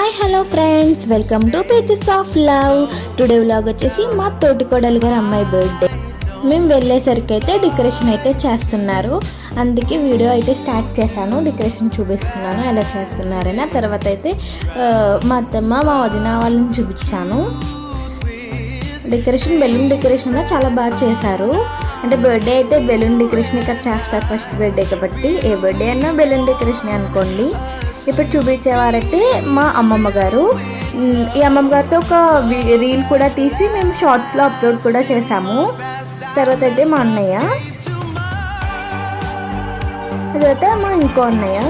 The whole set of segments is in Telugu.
Hi hello friends, welcome to pages of love. Today vlog వచ్చేసి మా తోటికోడలు గారి అమ్మాయి బర్త్డే. మేము వెళ్ళేసరికి అయితే డెకరేషన్ అయితే చేస్తున్నారు, అందుకే వీడియో అయితే స్టార్ట్ చేశాను. డెకరేషన్ చూపిస్తున్నాను ఎలా చేస్తున్నారని. ఆ తర్వాత అయితే మా అత్తమ్మ మా వదిన వాళ్ళని చూపించాను. డెకరేషన్ బెలూన్ డెకరేషన్లో చాలా బాగా చేశారు. అంటే బర్త్డే అయితే బెలూన్ డెకరేషన్ ఇక్కడ చేస్తారు, ఫస్ట్ బర్త్డే కాబట్టి ఏ బర్త్డే అయినా బెలూన్ డెకరేషన్ అనుకోండి. ఇప్పుడు చూపించేవారైతే మా అమ్మమ్మ గారు. ఈ అమ్మమ్మ గారితో ఒక రీల్ కూడా తీసి మేము షార్ట్స్లో అప్లోడ్ కూడా చేసాము. తర్వాత అయితే మా అన్నయ్య, తర్వాత మా ఇంకో అన్నయ్య,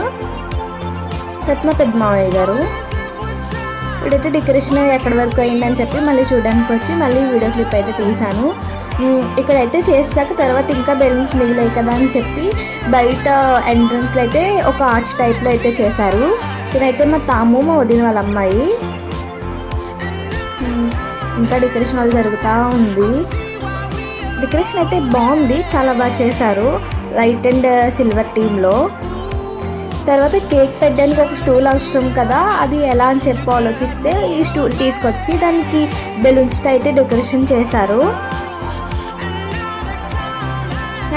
తర్వాత మా పెద్ద మావయ్య గారు. ఇప్పుడైతే డెకరేషన్ ఎక్కడి వరకు అయిందని చెప్పి మళ్ళీ చూడడానికి వచ్చి మళ్ళీ వీడియో క్లిప్ అయితే తీసాను. ఇక్కడైతే చేసాక తర్వాత ఇంకా బెలూన్స్ మిగిలాయి కదా అని చెప్పి బయట ఎంట్రన్స్లో అయితే ఒక ఆర్చ్ టైప్లో అయితే చేశారు. ఇక్కడైతే మా తాము మా వదిన వాళ్ళ అమ్మాయి. ఇంకా డెకరేషన్ వాళ్ళు జరుగుతూ ఉంది. డెకరేషన్ అయితే బాగుంది, చాలా బాగా చేశారు వైట్ అండ్ సిల్వర్ థీమ్లో. తర్వాత కేక్ పెట్టడానికి ఒక స్టూల్ అవసరం కదా, అది ఎలా అని చెప్పి ఆలోచిస్తే ఈ స్టూల్ తీసుకొచ్చి దానికి బెలూన్స్తో అయితే డెకరేషన్ చేశారు.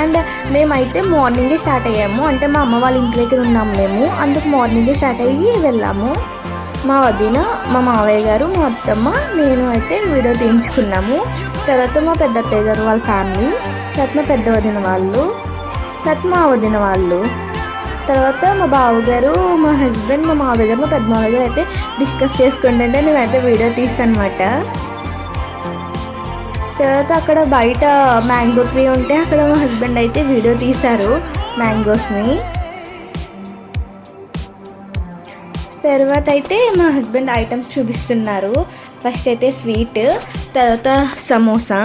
అండ్ మేమైతే మార్నింగే స్టార్ట్ అయ్యాము, అంటే మా అమ్మ వాళ్ళ ఇంటి దగ్గర ఉన్నాము మేము, అందుకు మార్నింగే స్టార్ట్ అయ్యి వెళ్ళాము. మా వదిన, మా మావయ్య గారు, మా అత్తమ్మ, నేను అయితే వీడియో తీయించుకున్నాము. తర్వాత మా పెద్ద అత్తయ్య గారు వాళ్ళ ఫ్యామిలీ, తర్వాత మా పెద్ద వదిన వాళ్ళు, తర్వాత మా వదిన వాళ్ళు, తర్వాత మా బావగారు, మా హస్బెండ్, మా మావయ్య గారు, మా పెద్ద మావయ్య గారు అయితే డిస్కస్ చేసుకుంటుంటే నేనైతే వీడియో తీస్తాను అనమాట. తర్వాత అక్కడ బయట మ్యాంగో ట్రీ ఉంటే అక్కడ మా హస్బెండ్ అయితే వీడియో తీశారు మ్యాంగోస్ని. తర్వాత అయితే మా హస్బెండ్ ఐటమ్స్ చూపిస్తున్నారు. ఫస్ట్ అయితే స్వీట్, తర్వాత సమోసా,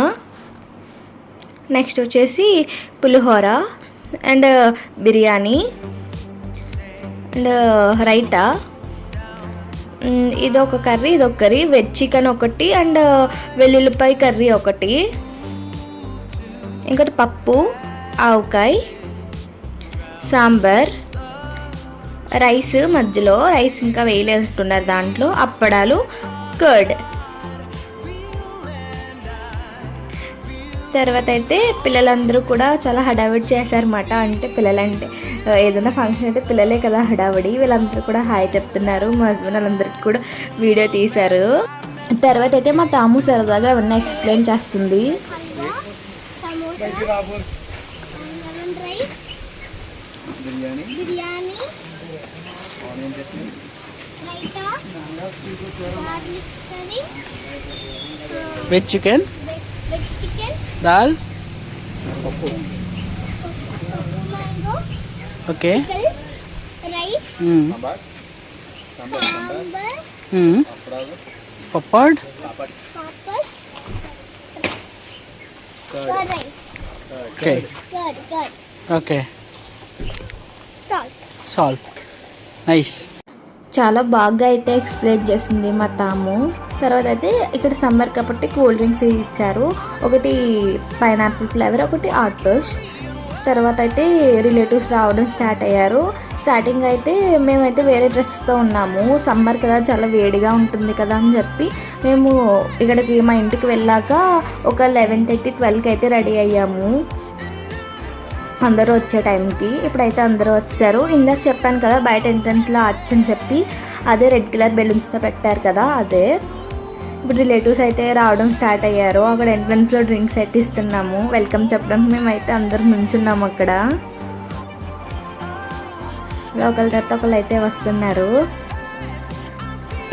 నెక్స్ట్ వచ్చేసి పులిహోర అండ్ బిర్యానీ అండ్ రైతా. ఇదొక కర్రీ, ఇదొక కర్రీ, వెజ్ చికెన్ ఒకటి అండ్ వెల్లుల్లిపాయ కర్రీ ఒకటి, ఇంకోటి పప్పు, ఆవకాయ, సాంబార్, రైస్, మధ్యలో రైస్ ఇంకా వేయలేస్తున్నారు దాంట్లో, అప్పడాలు, కర్డ్. తర్వాత అయితే పిల్లలందరూ కూడా చాలా హడావిడి చేశారన్నమాట. అంటే పిల్లలంటే ఏదైనా ఫంక్షన్ అయితే పిల్లలే కదా హడావిడి. వీళ్ళందరూ కూడా హాయ్ చెప్తున్నారు. మా హస్బెండ్ వాళ్ళందరికీ కూడా వీడియో తీశారు. తర్వాత అయితే మా తాము సరదాగా అవన్నీ ఎక్స్ప్లెయిన్ చేస్తుంది. Veg chicken, dal, okay, rice, papad, okay okay, salt. Nice. చాలా బాగా అయితే ఎక్స్ప్లెయిన్ చేసింది మా తాము. తర్వాత అయితే ఇక్కడ సమ్మర్ కాబట్టి కూల్ డ్రింక్స్ ఇచ్చారు, ఒకటి పైనాపిల్ ఫ్లేవర్, ఒకటి ఆటోస్. తర్వాత అయితే రిలేటివ్స్ రావడం స్టార్ట్ అయ్యారు. స్టార్టింగ్ అయితే మేమైతే వేరే డ్రెస్తో ఉన్నాము, సమ్మర్ కదా చాలా వేడిగా ఉంటుంది కదా అని చెప్పి మేము ఇక్కడికి మా ఇంటికి వెళ్ళాక ఒక 11:30, 12కి అయితే రెడీ అయ్యాము అందరూ వచ్చే టైంకి. ఇప్పుడైతే అందరూ వచ్చారు. ఇందాక చెప్పాను కదా బయట ఎంట్రన్స్లో ఆర్చ్ అని చెప్పి, అదే రెడ్ కలర్ బెలూన్స్తో పెట్టారు కదా అదే. ఇప్పుడు రిలేటివ్స్ అయితే రావడం స్టార్ట్ అయ్యారు. అక్కడ ఎంట్రన్స్లో డ్రింక్స్ అయితే ఇస్తున్నాము, వెల్కమ్ చెప్పడానికి మేమైతే అందరూ నుంచున్నాము అక్కడ. ఒకరి తర్వాత ఒకళ్ళు అయితే వస్తున్నారు.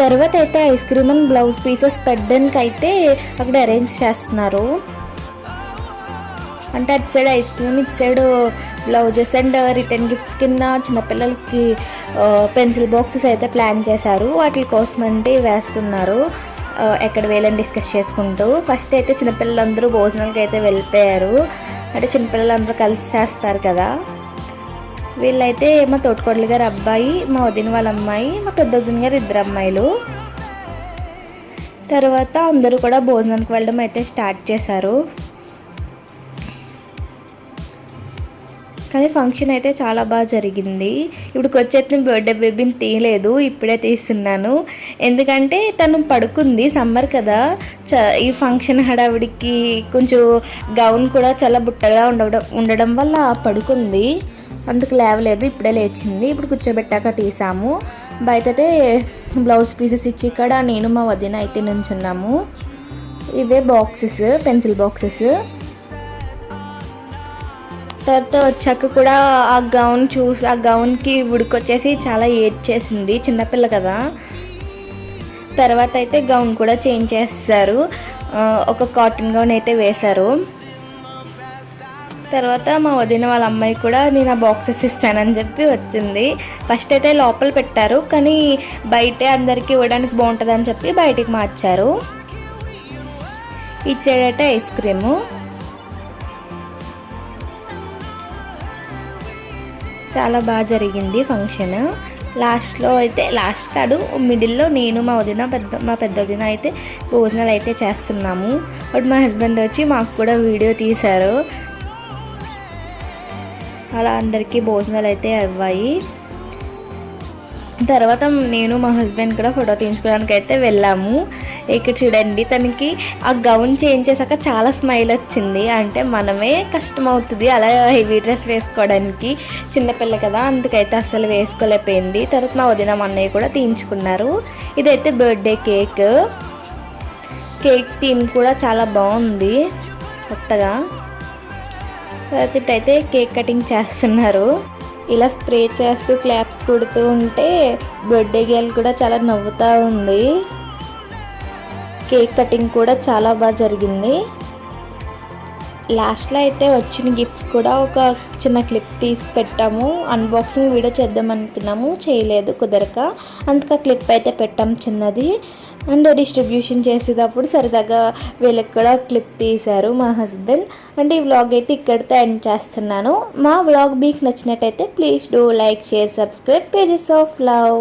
తర్వాత అయితే ice cream and blouse pieces పెట్టడానికి అయితే అక్కడ అరేంజ్ చేస్తున్నారు. అంటే అటు సైడ్ ఐస్ క్రీమ్, ఇటు side blouses and return gifts కింద చిన్నపిల్లలకి పెన్సిల్ బాక్సెస్ అయితే ప్లాన్ చేశారు. వాటి కోసం అంటే వేస్తున్నారు, ఎక్కడ వేయాలని డిస్కస్ చేసుకుంటూ. ఫస్ట్ అయితే చిన్నపిల్లలందరూ భోజనాలకి అయితే వెళ్ళిపోయారు, అంటే చిన్నపిల్లలందరూ కలిసి చేస్తారు కదా. వీళ్ళైతే మా తోటికోడలు గారు అబ్బాయి, మా వదిన వాళ్ళ అమ్మాయి, మా పెద్ద వదిన గారు ఇద్దరు అమ్మాయిలు. తర్వాత అందరూ కూడా భోజనానికి వెళ్ళడం అయితే స్టార్ట్ చేశారు. కానీ ఫంక్షన్ అయితే చాలా బాగా జరిగింది. ఇప్పుడు వచ్చేసిన బర్త్డే బేబీని తీయలేదు, ఇప్పుడే తీస్తున్నాను. ఎందుకంటే తను పడుకుంది, సమ్మర్ కదా. ఈ ఫంక్షన్ హడావిడికి కొంచెం గౌన్ కూడా చాలా బుట్టగా ఉండడం వల్ల పడుకుంది, అందుకు లేవలేదు. ఇప్పుడే లేచింది. ఇప్పుడు కూర్చోబెట్టాక తీసాము. బయటతే బ్లౌజ్ పీసెస్ ఇచ్చి ఇక్కడ నేను మా వదిన అయితే నుంచున్నాము. ఇవే బాక్సెస్, పెన్సిల్ బాక్సెస్. తర్వాత వచ్చాక కూడా ఆ గౌన్ చూసి ఆ గౌన్కి ఉడికొచ్చేసి చాలా ఏడ్చేసింది, చిన్నపిల్ల కదా. తర్వాత అయితే గౌన్ కూడా చేంజ్ చేస్తారు, ఒక కాటన్ గౌన్ అయితే వేశారు. తర్వాత మా వదిన వాళ్ళ అమ్మాయి కూడా నేను ఆ బాక్సెస్ ఇస్తానని చెప్పి వచ్చింది. ఫస్ట్ అయితే లోపల పెట్టారు, కానీ బయటే అందరికీ ఇవ్వడానికి బాగుంటుందని చెప్పి బయటికి మార్చారు. ఇటు సైడ్ అయితే ఐస్ క్రీము. చాలా బాగా జరిగింది ఫంక్షన్. లాస్ట్లో అయితే, లాస్ట్ కాదు, మిడిల్లో నేను మా పెద్ద వదిన అయితే భోజనాలు అయితే చేస్తున్నాము. అప్పుడు మా హస్బెండ్ వచ్చి మాకు కూడా వీడియో తీశారు. అలా అందరికీ భోజనాలు అయితే అవ్వాయి. తర్వాత నేను మా హస్బెండ్ కూడా ఫోటో తీయించుకోవడానికి అయితే వెళ్ళాము. ఇక్కడ చూడండి, తనకి ఆ గౌన్ చేంజ్ చేశాక చాలా స్మైల్ వచ్చింది. అంటే మనమే కష్టం అవుతుంది అలా హెవీ డ్రెస్ వేసుకోవడానికి, చిన్నపిల్ల కదా, అందుకైతే అస్సలు వేసుకోలేకపోయింది. తర్వాత మా వదిన అన్నయ్య కూడా తీయించుకున్నారు. ఇదైతే బర్త్డే కేక్ థీమ్ కూడా చాలా బాగుంది కొత్తగా. తర్వాత ఇప్పుడైతే కేక్ కటింగ్ చేస్తున్నారు. ఇలా స్ప్రే చేస్తూ క్లాప్స్ కొడుతూ ఉంటే బర్త్డే గర్ల్ కూడా చాలా నవ్వుతూ ఉంది. కేక్ కటింగ్ కూడా చాలా బాగా జరిగింది. లాస్ట్లో అయితే వచ్చిన గిఫ్ట్స్ కూడా ఒక చిన్న క్లిప్ తీసి పెట్టాము. అన్బాక్సింగ్ వీడియో చేద్దాం అనుకున్నాము, చేయలేదు కుదరక, అందుకే క్లిప్ అయితే పెట్టాం చిన్నది. అండ్ డిస్ట్రిబ్యూషన్ చేసేటప్పుడు సరదాగా వీళ్ళకి కూడా క్లిప్ తీశారు మా హస్బెండ్. అంటే ఈ వ్లాగ్ అయితే ఇక్కడితో ఎండ్ చేస్తున్నాను. మా వ్లాగ్ మీకు నచ్చినట్టయితే please do like, share, subscribe pages of love.